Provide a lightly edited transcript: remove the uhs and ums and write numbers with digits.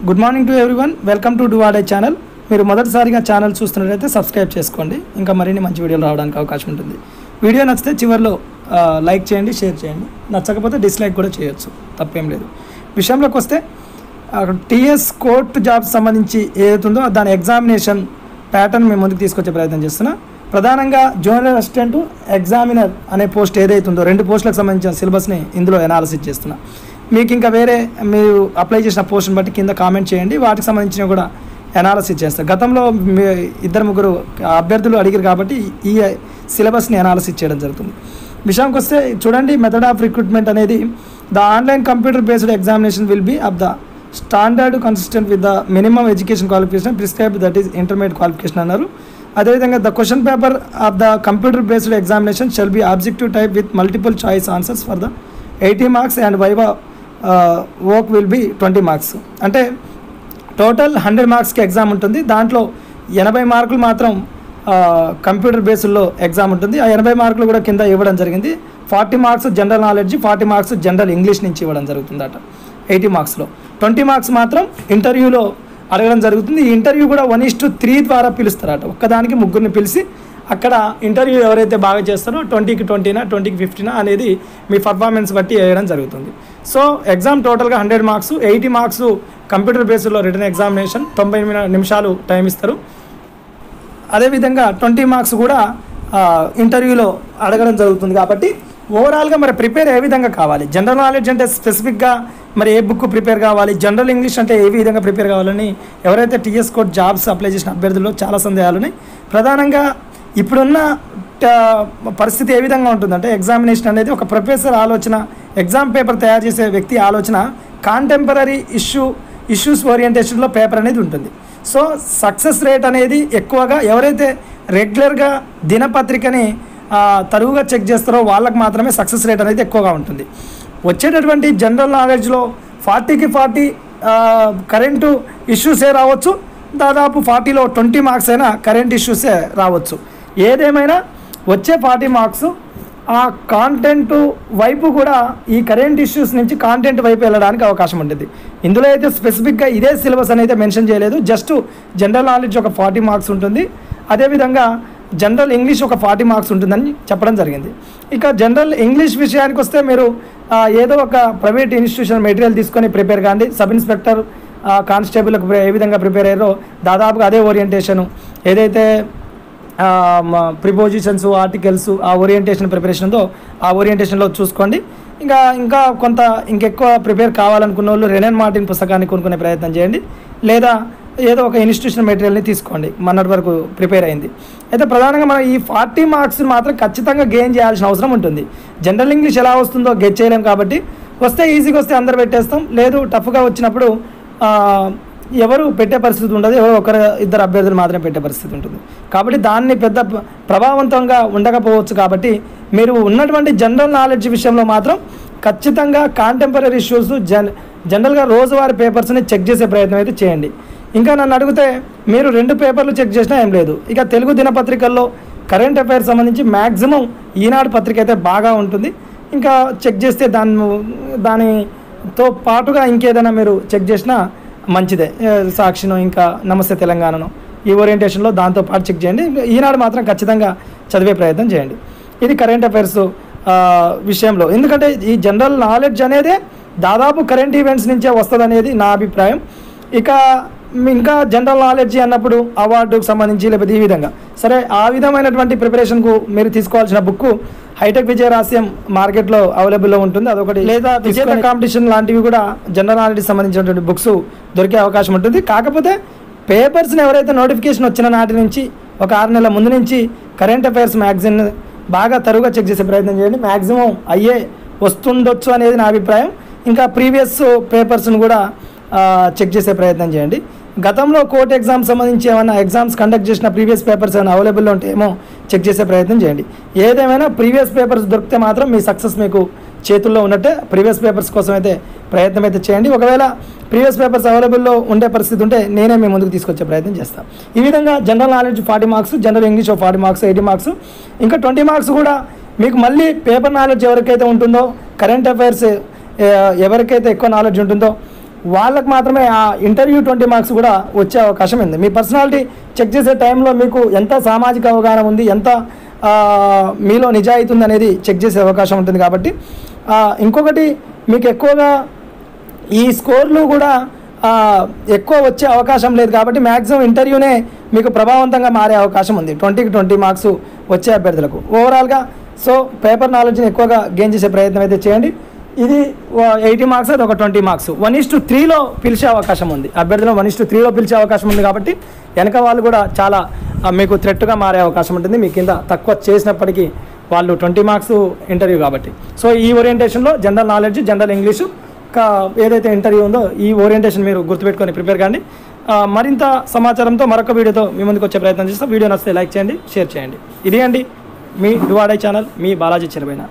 Good morning to everyone. Welcome to డువాడే channel. మీరు మొదటిసారిగా ఛానల్ చూస్తున్నట్లయితే సబ్స్క్రైబ్ చేసుకోండి. ఇంకా మరిన్ని మంచి వీడియోలు రావడానికి అవకాశం ఉంటుంది. వీడియో నచ్చితే చివరిలో లైక్ చేయండి, షేర్ చేయండి. నచ్చకపోతే డిస్లైక్ కూడా చేయొచ్చు, తప్పేం లేదు. విషయంలోకి వస్తే టీఎస్ కోర్టు జాబ్స్ సంబంధించి ఏదైతుందో దాని ఎగ్జామినేషన్ ప్యాటర్న్ మేము ముందుకు తీసుకొచ్చే ప్రయత్నం చేస్తున్నా. ప్రధానంగా జూనియర్ అసిస్టెంట్ ఎగ్జామినర్ అనే పోస్ట్ ఏదైతుందో 2 పోస్టులకు సంబంధించిన సిలబస్ని ఇందులో అనాలిసిస్ చేస్తున్నా. మీకు ఇంకా వేరే మీరు అప్లై చేసిన పోస్ట్ని బట్టి కింద కామెంట్ చేయండి, వాటికి సంబంధించినవి కూడా అనాలిసిస్ చేస్తారు. గతంలో 2-3 అభ్యర్థులు అడిగారు కాబట్టి ఈ సిలబస్ని అనాలిసిస్ చేయడం జరుగుతుంది. విషయానికి వస్తే చూడండి, మెథడ్ ఆఫ్ రిక్రూట్మెంట్ అనేది the online computer based examination will be of the standard consistent with the minimum education qualification prescribe that is intermediate qualification అన్నారు. అదేవిధంగా the question paper of the computer based examination shall be objective type with multiple choice answers for the 80 marks and viva work will be 20 marks. అంటే total 100 మార్క్స్కి exam ఉంటుంది. దాంట్లో 80 మార్కులు మాత్రం computer బేస్డ్లో exam ఉంటుంది. ఆ 80 మార్కులు కూడా కింద ఇవ్వడం జరిగింది. 40 marks general knowledge, 40 marks general English నుంచి ఇవ్వడం జరుగుతుందట. 80 మార్క్స్లో 20 మార్క్స్ మాత్రం ఇంటర్వ్యూలో అడగడం జరుగుతుంది. ఈ ఇంటర్వ్యూ కూడా 1:3 ద్వారా పిలుస్తారట. ఒక్కదానికి 3 పిలిచి అక్కడ ఇంటర్వ్యూ ఎవరైతే బాగా చేస్తారో 20కి 20నా 20కి 50నా అనేది మీ పర్ఫార్మెన్స్ బట్టి వేయడం జరుగుతుంది. సో ఎగ్జామ్ టోటల్గా 100 మార్క్స్, 80 మార్క్స్ కంప్యూటర్ బేస్డ్లో రిటర్న్ ఎగ్జామినేషన్ 90 నిమిషాలు టైం ఇస్తారు. అదేవిధంగా 20 మార్క్స్ కూడా ఇంటర్వ్యూలో అడగడం జరుగుతుంది. కాబట్టి ఓవరాల్గా మరి ప్రిపేర్ ఏ విధంగా కావాలి, జనరల్ నాలెడ్జ్ అంటే స్పెసిఫిక్గా మరి ఏ బుక్ ప్రిపేర్ కావాలి, జనరల్ ఇంగ్లీష్ అంటే ఏ విధంగా ప్రిపేర్ కావాలని ఎవరైతే టీఎస్ కోడ్ జాబ్స్ అప్లై చేసిన అభ్యర్థుల్లో చాలా సందేహాలు ఉన్నాయి. ప్రధానంగా ఇప్పుడున్న పరిస్థితి ఏ విధంగా ఉంటుందంటే, ఎగ్జామినేషన్ అనేది ఒక ప్రొఫెసర్ ఆలోచన, ఎగ్జామ్ పేపర్ తయారు చేసే వ్యక్తి ఆలోచన కాంటెంపరీ ఇష్యూస్ ఓరియంటేషన్లో పేపర్ అనేది ఉంటుంది. సో సక్సెస్ రేట్ అనేది ఎక్కువగా ఎవరైతే రెగ్యులర్గా దినపత్రికని తరువుగా చెక్ చేస్తారో వాళ్ళకి మాత్రమే సక్సెస్ రేట్ అనేది ఎక్కువగా ఉంటుంది. వచ్చేటటువంటి జనరల్ నాలెడ్జ్లో 40కి 40 కరెంటు ఇష్యూసే రావచ్చు, దాదాపు 40లో 20 మార్క్స్ అయినా కరెంట్ ఇష్యూసే రావచ్చు. ఏదేమైనా వచ్చే 40 మార్క్స్ ఆ కాంటెంట్ వైపు కూడా ఈ కరెంట్ ఇష్యూస్ నుంచి కాంటెంట్ వైపు వెళ్ళడానికి అవకాశం ఉంటుంది. ఇందులో అయితే స్పెసిఫిక్గా ఇదే సిలబస్ అనేది మెన్షన్ చేయలేదు. జస్ట్ జనరల్ నాలెడ్జ్ ఒక 40 మార్క్స్ ఉంటుంది. అదేవిధంగా జనరల్ ఇంగ్లీష్ ఒక 40 మార్క్స్ ఉంటుందని చెప్పడం జరిగింది. ఇక జనరల్ ఇంగ్లీష్ విషయానికి వస్తే మీరు ఏదో ఒక ప్రైవేట్ ఇన్స్టిట్యూషన్ మెటీరియల్ తీసుకొని ప్రిపేర్ కాండి. సబ్ ఇన్స్పెక్టర్ కానిస్టేబుల్కి ఏ విధంగా ప్రిపేర్ అయ్యారో దాదాపుగా అదే ఓరియంటేషను, ఏదైతే ప్రిపోజిషన్స్, ఆర్టికల్స్, ఆ ఓరియంటేషన్ ప్రిపరేషన్ ఉందో ఆ ఓరియంటేషన్లో చూసుకోండి. ఇంకా కొంత ఇంకెక్కువ ప్రిపేర్ కావాలనుకున్న వాళ్ళు రెనెన్ మార్టిన్ పుస్తకాన్ని కొనుక్కునే ప్రయత్నం చేయండి, లేదా ఏదో ఒక ఇన్స్టిట్యూషన్ మెటీరియల్ని తీసుకోండి. మొన్నటి వరకు ప్రిపేర్ అయింది. అయితే ప్రధానంగా మనం ఈ 40 మార్క్స్ మాత్రం ఖచ్చితంగా గెయిన్ చేయాల్సిన అవసరం ఉంటుంది. జనరల్ ఇంగ్లీష్ ఎలా వస్తుందో గెట్ చేయలేం కాబట్టి వస్తే ఈజీగా వస్తే అందరు పెట్టేస్తాం, లేదు టఫ్గా వచ్చినప్పుడు ఎవరు పెట్టే పరిస్థితి ఉండదు, ఎవరు 1-2 అభ్యర్థులు మాత్రమే పెట్టే పరిస్థితి ఉంటుంది. కాబట్టి దాన్ని పెద్ద ప్రభావవంతంగా ఉండకపోవచ్చు. కాబట్టి మీరు ఉన్నటువంటి జనరల్ నాలెడ్జ్ విషయంలో మాత్రం ఖచ్చితంగా కాంటెంపరీ ఇష్యూస్ జనరల్గా రోజువారీ పేపర్స్ని చెక్ చేసే ప్రయత్నం అయితే చేయండి. ఇంకా నన్ను అడిగితే మీరు 2 పేపర్లు చెక్ చేసినా ఏం లేదు. ఇక తెలుగు దినపత్రికల్లో కరెంట్ అఫైర్స్ సంబంధించి మ్యాక్సిమం ఈనాడు పత్రిక అయితే బాగా ఉంటుంది. ఇంకా చెక్ చేస్తే దానితో పాటుగా ఇంకేదైనా మీరు చెక్ చేసినా మంచిదే. సాక్షినో ఇంకా నమస్తే తెలంగాణనో ఈ ఓరియంటేషన్లో దాంతోపాటు చెక్ చేయండి. ఈనాడు మాత్రం ఖచ్చితంగా చదివే ప్రయత్నం చేయండి. ఇది కరెంట్ అఫైర్స్ విషయంలో. ఎందుకంటే ఈ జనరల్ నాలెడ్జ్ అనేది దాదాపు కరెంట్ ఈవెంట్స్ నుంచే వస్తుంది అనేది నా అభిప్రాయం. ఇంకా జనరల్ నాలెడ్జ్ అన్నప్పుడు అవార్డుకు సంబంధించి లేకపోతే ఈ విధంగా సరే ఆ విధమైనటువంటి ప్రిపరేషన్కు మీరు తీసుకోవాల్సిన బుక్ హైటెక్ విజయ రహస్యం మార్కెట్లో అవైలబుల్లో ఉంటుంది, అదొకటి. లేదా విజేత కాంపిటీషన్ లాంటివి కూడా జనరల్ నాలెడ్జ్కి సంబంధించినటువంటి బుక్స్ దొరికే అవకాశం ఉంటుంది. కాకపోతే పేపర్స్ని ఎవరైతే నోటిఫికేషన్ వచ్చిన నాటి నుంచి ఒక 6 నెలల ముందు నుంచి కరెంట్ అఫైర్స్ మ్యాగజైన్ బాగా తరువుగా చెక్ చేసే ప్రయత్నం చేయండి. మ్యాక్సిమం అయ్యే వస్తుండొచ్చు అనేది నా అభిప్రాయం. ఇంకా ప్రీవియస్ పేపర్స్ను కూడా చెక్ చేసే ప్రయత్నం చేయండి. గతంలో కోర్టు ఎగ్జామ్స్ సంబంధించి ఏమైనా ఎగ్జామ్స్ కండక్ట్ చేసిన ప్రీవియస్ పేపర్స్ ఏమైనా అవైలబుల్లో ఉంటే ఏమో చెక్ చేసే ప్రయత్నం చేయండి. ఏదేమైనా ప్రీవియస్ పేపర్స్ దొరికితే మాత్రం మీ సక్సెస్ మీకు చేతుల్లో ఉన్నట్టే. ప్రీవియస్ పేపర్స్ కోసం అయితే ప్రయత్నం అయితే చేయండి. ఒకవేళ ప్రీవియస్ పేపర్స్ అవైలబుల్లో ఉండే పరిస్థితి ఉంటే నేనే మీ ముందుకు తీసుకొచ్చే ప్రయత్నం చేస్తాను. ఈ విధంగా general knowledge 40 marks, general English 40 marks, 80 marks, ఇంకా 20 మార్క్స్ కూడా మీకు మళ్ళీ పేపర్ నాలెడ్జ్ ఎవరికైతే ఉంటుందో, కరెంట్ అఫైర్స్ ఎవరికైతే ఎక్కువ నాలెడ్జ్ ఉంటుందో వాళ్ళకు మాత్రమే ఆ ఇంటర్వ్యూ 20 మార్క్స్ కూడా వచ్చే అవకాశం ఉంది. మీ పర్సనాలిటీ చెక్ చేసే టైంలో మీకు ఎంత సామాజిక అవగాహన ఉంది, ఎంత మీలో నిజాయితీ ఉంది అనేది చెక్ చేసే అవకాశం ఉంటుంది. కాబట్టి ఇంకొకటి మీకు ఎక్కువగా ఈ స్కోర్లు కూడా ఎక్కువ వచ్చే అవకాశం లేదు. కాబట్టి మ్యాక్సిమం ఇంటర్వ్యూనే మీకు ప్రభావవంతంగా మారే అవకాశం ఉంది 20కి 20 మార్క్స్ వచ్చే అభ్యర్థులకు. ఓవరాల్గా సో పేపర్ నాలెడ్జ్ని ఎక్కువగా గెయిన్ చేసే ప్రయత్నం అయితే చేయండి. ఇది 80 మార్క్స్, అది ఒక 20 మార్క్స్ 1:3లో పిలిచే అవకాశం ఉంది. అభ్యర్థులు 1:3లో పిలిచే అవకాశం ఉంది. కాబట్టి వెనక వాళ్ళు కూడా చాలా మీకు థ్రెట్గా మారే అవకాశం ఉంటుంది. మీ కింద తక్కువ చేసినప్పటికీ వాళ్ళు 20 మార్క్స్ ఇంటర్వ్యూ కాబట్టి. సో ఈ ఓరియంటేషన్లో జనరల్ నాలెడ్జ్, జనరల్ ఇంగ్లీషు ఏదైతే ఇంటర్వ్యూ ఉందో ఈ ఓరియంటేషన్ మీరు గుర్తుపెట్టుకొని ప్రిపేర్ కాండి. మరింత సమాచారంతో మరొక వీడియోతో మీ ముందుకు వచ్చే ప్రయత్నం చేస్తాం. వీడియో నచ్చితే లైక్ చేయండి, షేర్ చేయండి. ఇది అండి మీ డువాడే ఛానల్, మీ బాలాజీ చెరబైన.